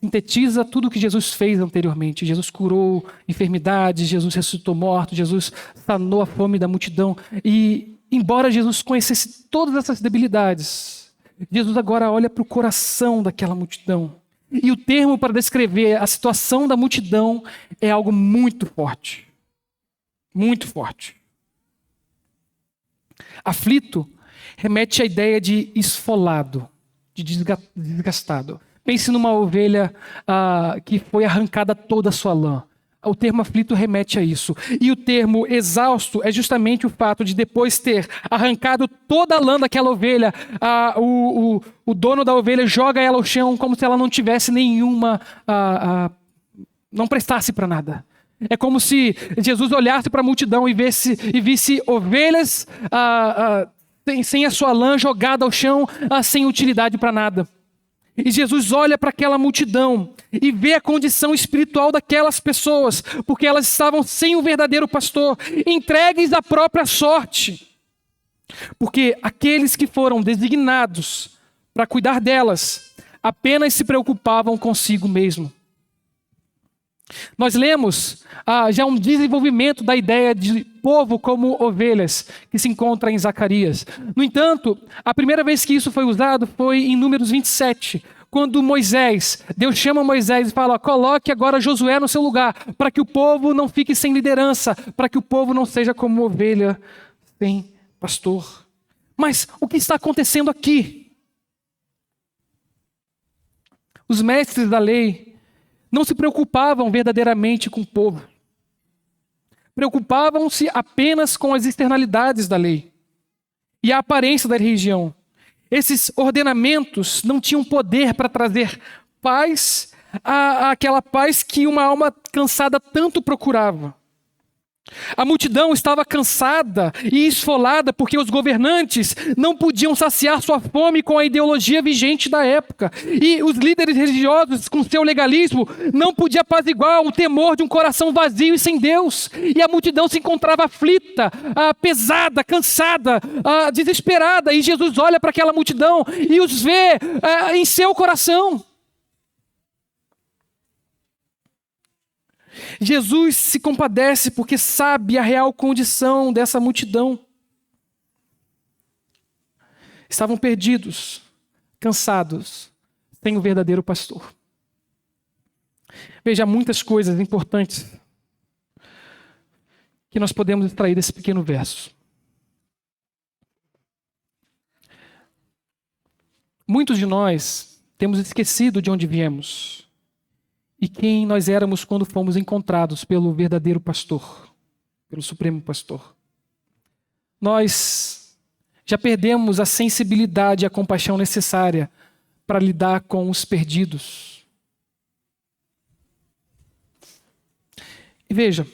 sintetiza tudo o que Jesus fez anteriormente. Jesus curou enfermidades, Jesus ressuscitou mortos, Jesus sanou a fome da multidão. E embora Jesus conhecesse todas essas debilidades, Jesus agora olha para o coração daquela multidão. E o termo para descrever a situação da multidão é algo muito forte. Muito forte. Aflito remete à ideia de esfolado, de desgastado. Pense numa ovelha que foi arrancada toda a sua lã. O termo aflito remete a isso. E o termo exausto é justamente o fato de, depois ter arrancado toda a lã daquela ovelha, o dono da ovelha joga ela ao chão como se ela não tivesse nenhuma, não prestasse para nada. É como se Jesus olhasse para a multidão e visse ovelhas sem a sua lã jogada ao chão, sem utilidade para nada. E Jesus olha para aquela multidão e vê a condição espiritual daquelas pessoas, porque elas estavam sem o verdadeiro pastor, entregues à própria sorte. Porque aqueles que foram designados para cuidar delas apenas se preocupavam consigo mesmo. Nós lemos já um desenvolvimento da ideia de povo como ovelhas, que se encontra em Zacarias. No entanto, a primeira vez que isso foi usado foi em Números 27, quando Deus chama Moisés e fala: coloque agora Josué no seu lugar, para que o povo não fique sem liderança, para que o povo não seja como ovelha sem pastor. Mas o que está acontecendo aqui? Os mestres da lei não se preocupavam verdadeiramente com o povo. Preocupavam-se apenas com as externalidades da lei e a aparência da religião. Esses ordenamentos não tinham poder para trazer paz, àquela paz que uma alma cansada tanto procurava. A multidão estava cansada e esfolada porque os governantes não podiam saciar sua fome com a ideologia vigente da época. E os líderes religiosos, com seu legalismo, não podiam apaziguar o temor de um coração vazio e sem Deus. E a multidão se encontrava aflita, pesada, cansada, desesperada. E Jesus olha para aquela multidão e os vê em seu coração. Jesus se compadece porque sabe a real condição dessa multidão. Estavam perdidos, cansados, sem o verdadeiro pastor. Veja, muitas coisas importantes que nós podemos extrair desse pequeno verso. Muitos de nós temos esquecido de onde viemos e quem nós éramos quando fomos encontrados pelo verdadeiro pastor, pelo supremo pastor. Nós já perdemos a sensibilidade e a compaixão necessária para lidar com os perdidos. E veja,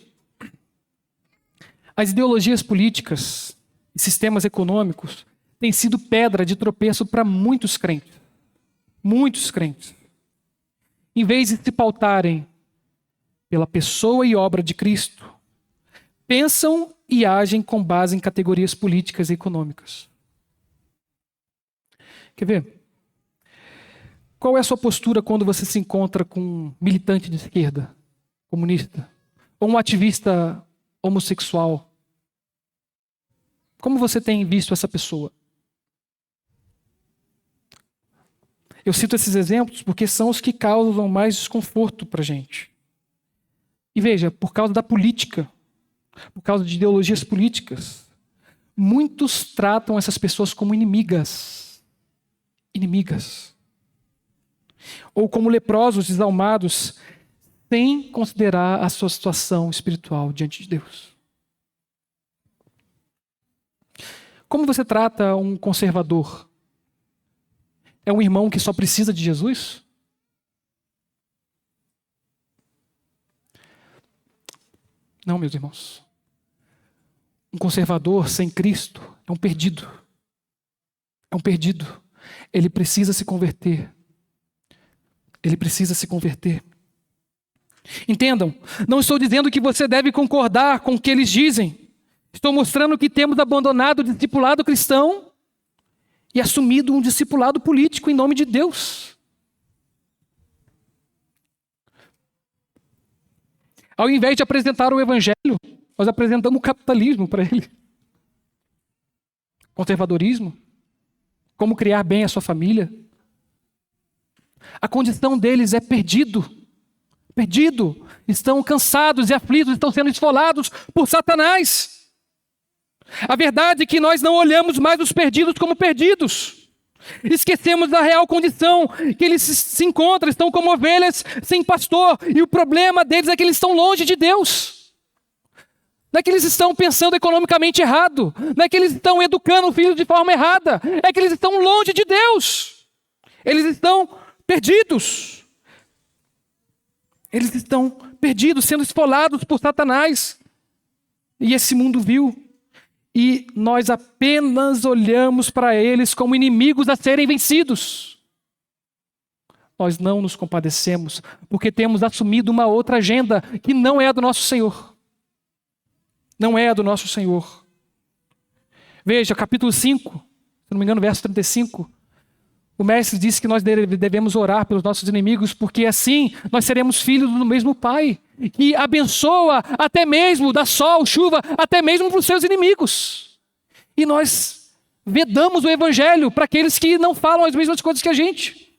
as ideologias políticas e sistemas econômicos têm sido pedra de tropeço para muitos crentes. Muitos crentes. Em vez de se pautarem pela pessoa e obra de Cristo, pensam e agem com base em categorias políticas e econômicas. Quer ver? Qual é a sua postura quando você se encontra com um militante de esquerda, comunista, ou um ativista homossexual? Como você tem visto essa pessoa? Eu cito esses exemplos porque são os que causam mais desconforto para a gente. E veja, por causa da política, por causa de ideologias políticas, muitos tratam essas pessoas como inimigas. Inimigas. Ou como leprosos desalmados, sem considerar a sua situação espiritual diante de Deus. Como você trata um conservador? É um irmão que só precisa de Jesus? Não, meus irmãos. Um conservador sem Cristo é um perdido. É um perdido. Ele precisa se converter. Ele precisa se converter. Entendam, não estou dizendo que você deve concordar com o que eles dizem. Estou mostrando que temos abandonado o discipulado cristão e assumido um discipulado político em nome de Deus. Ao invés de apresentar o evangelho, nós apresentamos o capitalismo para ele. Conservadorismo. Como criar bem a sua família. A condição deles é perdido. Perdido. Estão cansados e aflitos, estão sendo esfolados por Satanás. A verdade é que nós não olhamos mais os perdidos como perdidos. Esquecemos da real condição que eles se encontram, estão como ovelhas sem pastor. E o problema deles é que eles estão longe de Deus. Não é que eles estão pensando economicamente errado. Não é que eles estão educando o filho de forma errada. É que eles estão longe de Deus. Eles estão perdidos. Eles estão perdidos, sendo esfolados por Satanás. E esse mundo vil. E nós apenas olhamos para eles como inimigos a serem vencidos. Nós não nos compadecemos, porque temos assumido uma outra agenda que não é a do nosso Senhor. Não é a do nosso Senhor. Veja, capítulo 5, se não me engano, verso 35. O mestre disse que nós devemos orar pelos nossos inimigos, porque assim nós seremos filhos do mesmo Pai, que abençoa até mesmo, dá sol, chuva, até mesmo para os seus inimigos. E nós vedamos o evangelho para aqueles que não falam as mesmas coisas que a gente.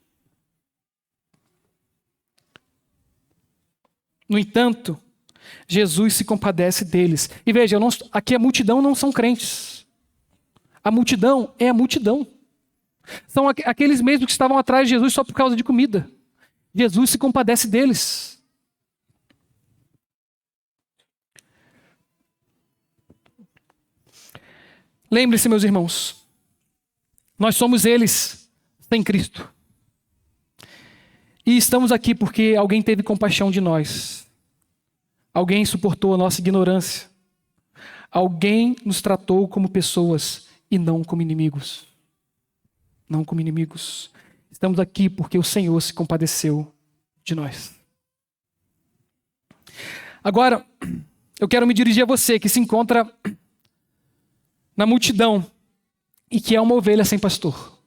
No entanto, Jesus se compadece deles. E veja, aqui a multidão não são crentes. A multidão é a multidão. São aqueles mesmos que estavam atrás de Jesus só por causa de comida. Jesus se compadece deles. Lembre-se, meus irmãos, nós somos eles sem Cristo. E estamos aqui porque alguém teve compaixão de nós. Alguém suportou a nossa ignorância. Alguém nos tratou como pessoas e não como inimigos. Não como inimigos. Estamos aqui porque o Senhor se compadeceu de nós. Agora, eu quero me dirigir a você que se encontra na multidão e que é uma ovelha sem pastor.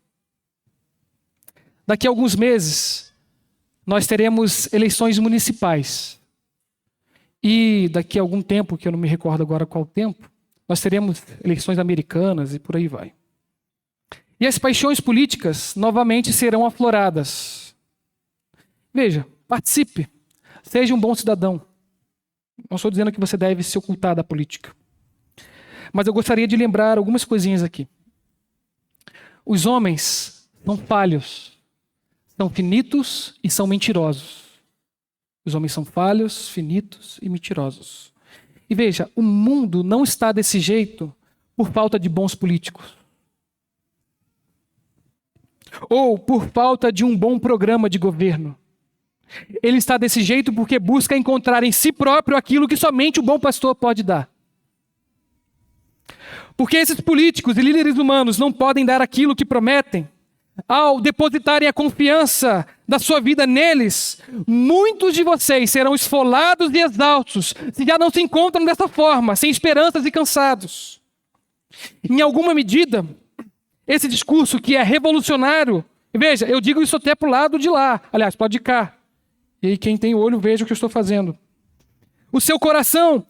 Daqui a alguns meses, nós teremos eleições municipais. E daqui a algum tempo, que eu não me recordo agora qual tempo, nós teremos eleições americanas e por aí vai. E as paixões políticas novamente serão afloradas. Veja, participe, seja um bom cidadão. Não estou dizendo que você deve se ocultar da política. Mas eu gostaria de lembrar algumas coisinhas aqui. Os homens são falhos, são finitos e são mentirosos. Os homens são falhos, finitos e mentirosos. E veja, o mundo não está desse jeito por falta de bons políticos. Ou por falta de um bom programa de governo. Ele está desse jeito porque busca encontrar em si próprio aquilo que somente o bom pastor pode dar. Porque esses políticos e líderes humanos não podem dar aquilo que prometem. Ao depositarem a confiança da sua vida neles, muitos de vocês serão esfolados e exaustos, se já não se encontram dessa forma, sem esperanças e cansados. Em alguma medida, esse discurso que é revolucionário, veja, eu digo isso até para o lado de lá, aliás, para o lado de cá. E aí quem tem olho, veja o que eu estou fazendo. O seu coração,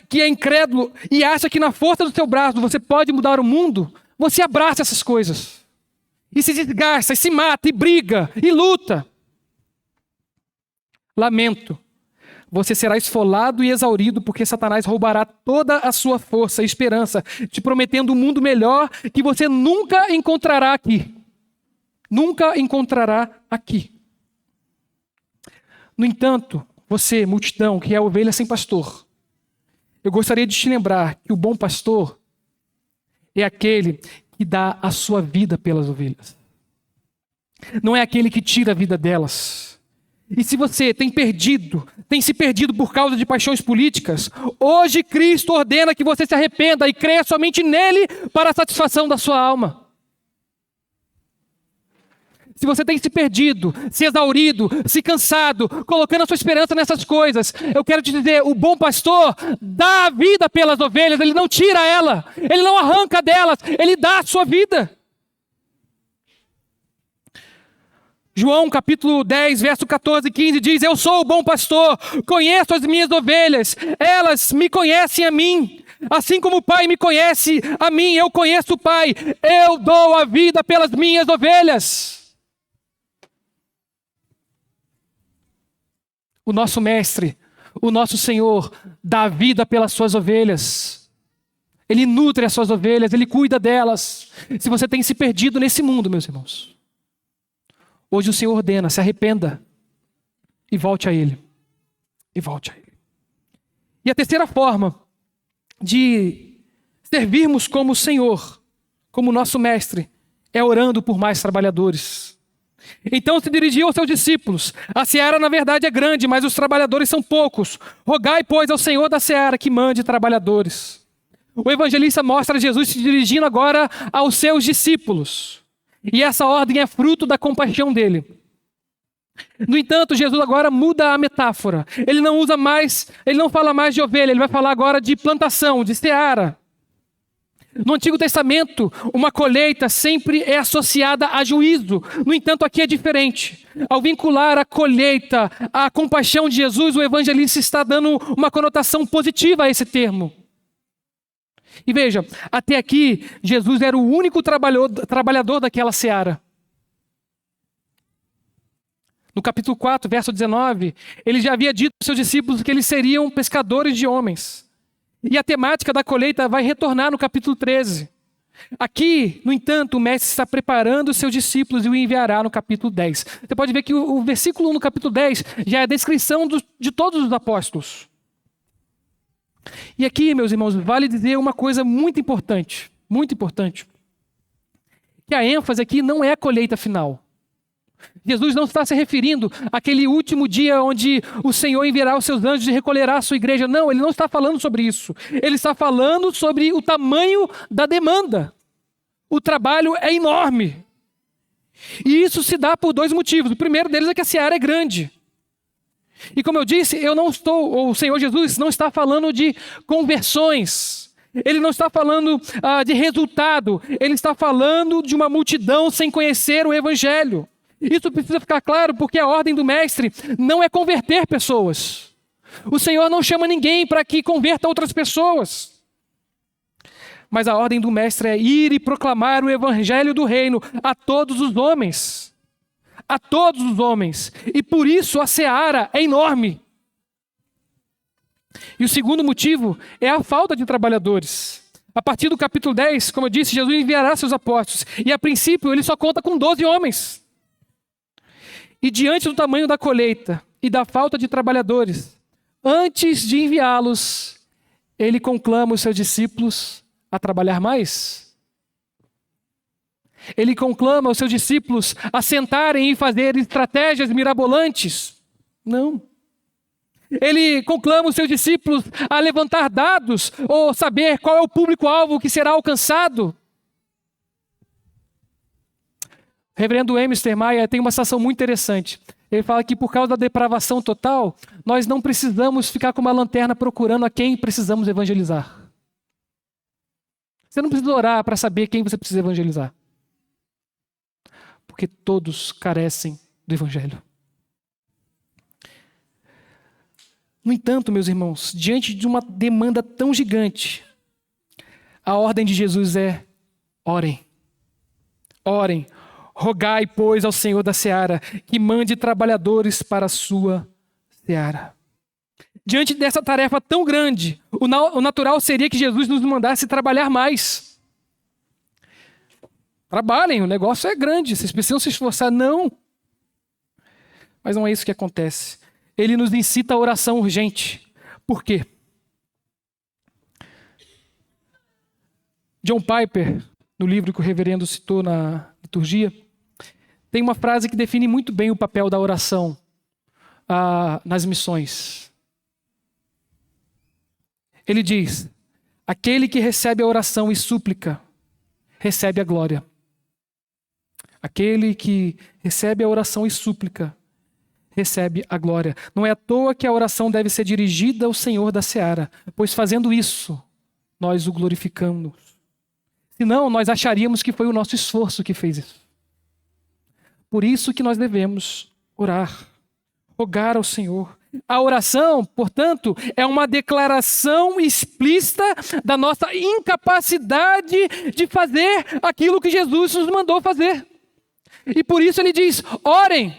que é incrédulo e acha que na força do seu braço você pode mudar o mundo, você abraça essas coisas. E se desgasta, e se mata, e briga, e luta. Lamento. Você será esfolado e exaurido porque Satanás roubará toda a sua força e esperança, te prometendo um mundo melhor que você nunca encontrará aqui. Nunca encontrará aqui. No entanto, você, multidão, que é ovelha sem pastor, eu gostaria de te lembrar que o bom pastor é aquele que dá a sua vida pelas ovelhas. Não é aquele que tira a vida delas. E se você tem se perdido por causa de paixões políticas, hoje Cristo ordena que você se arrependa e creia somente nele para a satisfação da sua alma. Se você tem se perdido, se exaurido, se cansado, colocando a sua esperança nessas coisas, eu quero te dizer, o bom pastor dá a vida pelas ovelhas, ele não tira ela, ele não arranca delas, ele dá a sua vida. João capítulo 10, verso 14 e 15 diz, eu sou o bom pastor, conheço as minhas ovelhas, elas me conhecem a mim. Assim como o Pai me conhece a mim, eu conheço o Pai, eu dou a vida pelas minhas ovelhas. O nosso mestre, o nosso Senhor, dá a vida pelas suas ovelhas. Ele nutre as suas ovelhas, ele cuida delas. Se você tem se perdido nesse mundo, meus irmãos, hoje o Senhor ordena, se arrependa e volte a Ele. E volte a Ele. E a terceira forma de servirmos como o Senhor, como nosso mestre, é orando por mais trabalhadores. Então se dirigiu aos seus discípulos, a seara na verdade é grande, mas os trabalhadores são poucos. Rogai, pois, ao Senhor da seara que mande trabalhadores. O evangelista mostra Jesus se dirigindo agora aos seus discípulos. E essa ordem é fruto da compaixão dele. No entanto, Jesus agora muda a metáfora. Ele não fala mais de ovelha, ele vai falar agora de plantação, de seara. No Antigo Testamento, uma colheita sempre é associada a juízo. No entanto, aqui é diferente. Ao vincular a colheita à compaixão de Jesus, o evangelista está dando uma conotação positiva a esse termo. E veja, até aqui, Jesus era o único trabalhador daquela seara. No capítulo 4, verso 19, ele já havia dito aos seus discípulos que eles seriam pescadores de homens. E a temática da colheita vai retornar no capítulo 13. Aqui, no entanto, o mestre está preparando os seus discípulos e o enviará no capítulo 10. Você pode ver que o versículo 1 no capítulo 10 já é a descrição de todos os apóstolos. E aqui, meus irmãos, vale dizer uma coisa muito importante, que a ênfase aqui não é a colheita final. Jesus não está se referindo àquele último dia onde o Senhor enviará os seus anjos e recolherá a sua igreja. Não, ele não está falando sobre isso. Ele está falando sobre o tamanho da demanda. O trabalho é enorme. E isso se dá por dois motivos. O primeiro deles é que a seara é grande. E como eu disse, o Senhor Jesus não está falando de conversões. Ele não está falando de resultado. Ele está falando de uma multidão sem conhecer o Evangelho. Isso precisa ficar claro, porque a ordem do mestre não é converter pessoas. O Senhor não chama ninguém para que converta outras pessoas. Mas a ordem do mestre é ir e proclamar o evangelho do reino a todos os homens. A todos os homens. E por isso a seara é enorme. E o segundo motivo é a falta de trabalhadores. A partir do capítulo 10, como eu disse, Jesus enviará seus apóstolos. E a princípio ele só conta com 12 homens. E diante do tamanho da colheita e da falta de trabalhadores, antes de enviá-los, ele conclama os seus discípulos a trabalhar mais. Ele conclama os seus discípulos a sentarem e fazer estratégias mirabolantes. Não. Ele conclama os seus discípulos a levantar dados ou saber qual é o público-alvo que será alcançado. O reverendo Emister Maia tem uma citação muito interessante. Ele fala que por causa da depravação total, nós não precisamos ficar com uma lanterna procurando a quem precisamos evangelizar. Você não precisa orar para saber quem você precisa evangelizar. Porque todos carecem do evangelho. No entanto, meus irmãos, diante de uma demanda tão gigante, a ordem de Jesus é: orem. Orem. Rogai, pois, ao Senhor da seara que mande trabalhadores para a sua seara. Diante dessa tarefa tão grande, o natural seria que Jesus nos mandasse trabalhar mais. Trabalhem, o negócio é grande, vocês precisam se esforçar. Não. Mas não é isso que acontece. Ele nos incita a oração urgente. Por quê? John Piper, no livro que o reverendo citou na liturgia, tem uma frase que define muito bem o papel da oração nas missões. Ele diz: aquele que recebe a oração e súplica, recebe a glória. Aquele que recebe a oração e súplica, recebe a glória. Não é à toa que a oração deve ser dirigida ao Senhor da seara, pois fazendo isso, nós o glorificamos. Senão, nós acharíamos que foi o nosso esforço que fez isso. Por isso que nós devemos orar, rogar ao Senhor. A oração, portanto, é uma declaração explícita da nossa incapacidade de fazer aquilo que Jesus nos mandou fazer. E por isso ele diz: orem,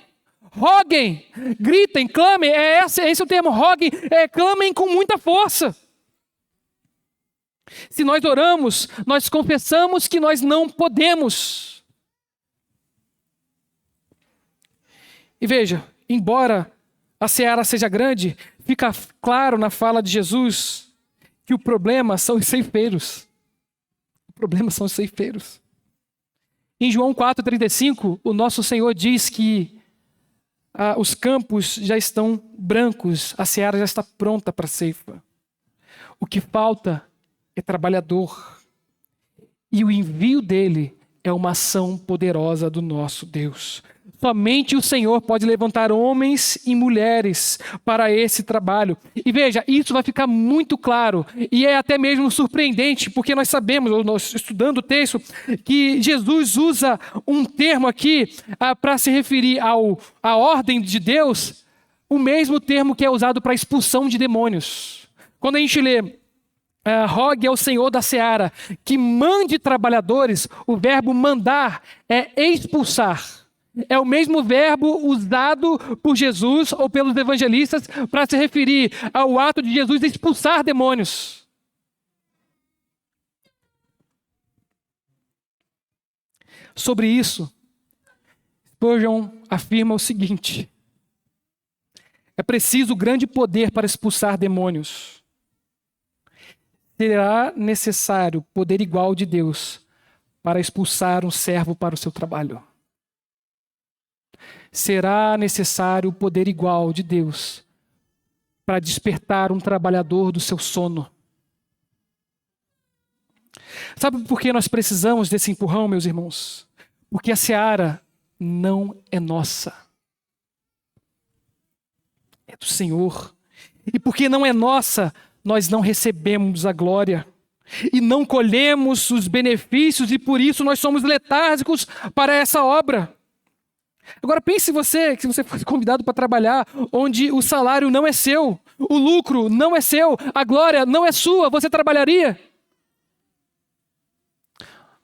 roguem, gritem, clamem. Esse é o termo, roguem, clamem com muita força. Se nós oramos, nós confessamos que nós não podemos. E veja, embora a seara seja grande, fica claro na fala de Jesus que o problema são os ceifeiros. O problema são os ceifeiros. Em João 4,35, o nosso Senhor diz que os campos já estão brancos, a seara já está pronta para a ceifa. O que falta é trabalhador. E o envio dele é uma ação poderosa do nosso Deus. Somente o Senhor pode levantar homens e mulheres para esse trabalho. E veja, isso vai ficar muito claro e é até mesmo surpreendente, porque nós sabemos, nós estudando o texto, que Jesus usa um termo aqui para se referir à ordem de Deus, o mesmo termo que é usado para expulsão de demônios. Quando a gente lê rogue ao Senhor da seara que mande trabalhadores, o verbo mandar é expulsar. É o mesmo verbo usado por Jesus ou pelos evangelistas para se referir ao ato de Jesus expulsar demônios. Sobre isso, Spurgeon afirma o seguinte: é preciso grande poder para expulsar demônios. Será necessário poder igual de Deus para expulsar um servo para o seu trabalho. será necessário o poder igual de Deus para despertar um trabalhador do seu sono. Sabe por que nós precisamos desse empurrão, meus irmãos? Porque a seara não é nossa. É do Senhor. E porque não é nossa, nós não recebemos a glória. E não colhemos os benefícios, e por isso nós somos letárgicos para essa obra. Agora pense você, que se você fosse convidado para trabalhar onde o salário não é seu, o lucro não é seu, a glória não é sua, você trabalharia?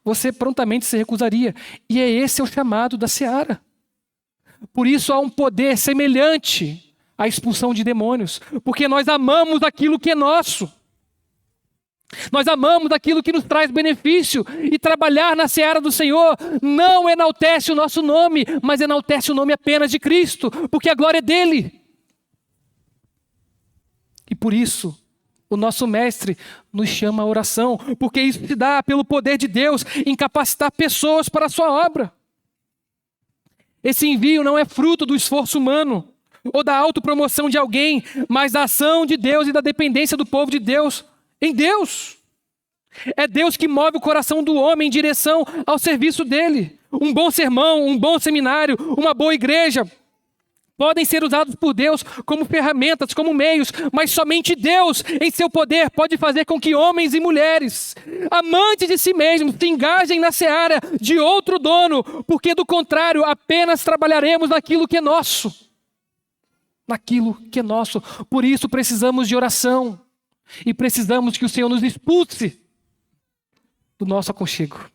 Você prontamente se recusaria. E esse é o chamado da seara. Por isso há um poder semelhante à expulsão de demônios, porque nós amamos aquilo que é nosso. Nós amamos aquilo que nos traz benefício, e trabalhar na seara do Senhor não enaltece o nosso nome, mas enaltece o nome apenas de Cristo, porque a glória é dele. E por isso, o nosso mestre nos chama à oração, porque isso se dá pelo poder de Deus em capacitar pessoas para a sua obra. Esse envio não é fruto do esforço humano ou da autopromoção de alguém, mas da ação de Deus e da dependência do povo de Deus em Deus. É Deus que move o coração do homem em direção ao serviço dele. Um bom sermão, um bom seminário, uma boa igreja podem ser usados por Deus como ferramentas, como meios, mas somente Deus, em seu poder, pode fazer com que homens e mulheres, amantes de si mesmos, se engajem na seara de outro dono, porque do contrário, apenas trabalharemos naquilo que é nosso. Naquilo que é nosso. Por isso precisamos de oração. E precisamos que o Senhor nos expulse do nosso aconchego.